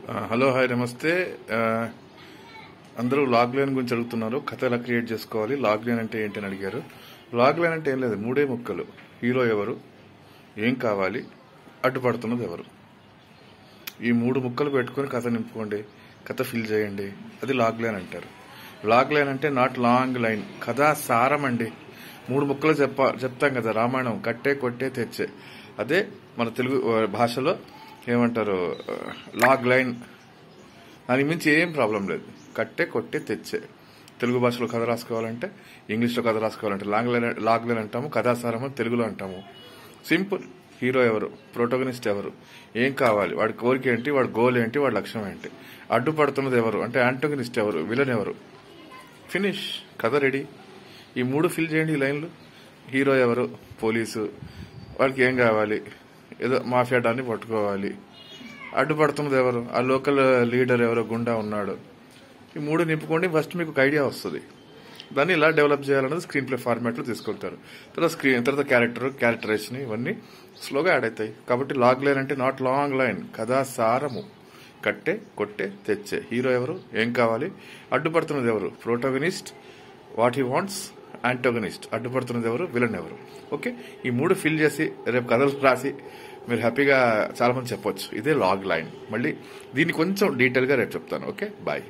Hello hi నమస్తే. అందరూ log line గురించి అడుగుతున్నారు. కథ ఎలా క్రియేట్ చేసుకోవాలి, లాగ్ లైన్ అంటే ఏంటి అని అడిగారు. లాగ్ లైన్ అంటే ఏం లేదు, మూడే ముక్కలు. హీరో ఎవరు, ఏం కావాలి, అడ్డుపడుతున్నది ఎవరు. ఈ మూడు ముక్కలు పెట్టుకుని కథ నింపుకోండి, కథ ఫిల్ చేయండి. అది లాగ్ లైన్ అంటారు. లాగ్ లైన్ అంటే నాట్ లాంగ్ లైన్, కథా సారం అండి. మూడు ముక్కలు చెప్తాం కదా, రామాయణం కట్టే కొట్టే తెచ్చే. అదే మన తెలుగు భాషలో ఏమంటారు, లాగ్ లైన్. దానికి మించి ఏం ప్రాబ్లం లేదు. కట్టే కొట్టే తెచ్చే. తెలుగు భాషలో కథ రాసుకోవాలంటే, ఇంగ్లీష్లో కథ రాసుకోవాలంటే లాగ్ లైన్ అంటాము. కథాసారము తెలుగులో అంటాము. సింపుల్. హీరో ఎవరు, ప్రోటోగనిస్ట్ ఎవరు, ఏం కావాలి, వాడి కోరిక ఏంటి, వాడి గోల్ ఏంటి, వాడి లక్ష్యం ఏంటి, అడ్డుపడుతున్నది ఎవరు అంటే యాంటోగనిస్ట్ ఎవరు, విలన్ ఎవరు. ఫినిష్, కథ రెడీ. ఈ మూడు ఫిల్ చేయండి ఈ లైన్లు. హీరో ఎవరు, పోలీసు, వాడికి ఏం కావాలి, ఏదో మాఫియా డాన్ని పట్టుకోవాలి. అడ్డుపడుతున్నది ఎవరు, ఆ లోకల్ లీడర్ ఎవరో గుండా ఉన్నాడు. ఈ మూడు నింపుకోండి, ఫస్ట్ మీకు ఒక ఐడియా వస్తుంది. దాన్ని ఇలా డెవలప్ చేయాలన్నది స్క్రీన్ ప్లే ఫార్మాట్లో తీసుకెళ్తారు. తర్వాత క్యారెక్టరైజేషన్ ఇవన్నీ స్లోగా యాడ్ అవుతాయి. కాబట్టి లాగ్ లైన్ అంటే నాట్ లాంగ్ లైన్, కథా సారము. కట్టే కొట్టే తెచ్చే. హీరో ఎవరు, ఏం కావాలి, అడ్డుపడుతున్నది ఎవరు, ప్రోటోగనిస్ట్, వాట్ హీ వాంట్స్, యాంటోగనిస్ట్, అడ్డుపడుతున్నది ఎవరు, విలన్ ఎవరు. ఓకే, ఈ మూడు ఫిల్ చేసి రేపు కథలు రాసి మీరు హ్యాపీగా చాలా మంది చెప్పొచ్చు. ఇదే లాగ్ లైన్. మళ్ళీ దీన్ని కొంచెం డీటెయిల్గా రేపు చెప్తాను. Okay, bye.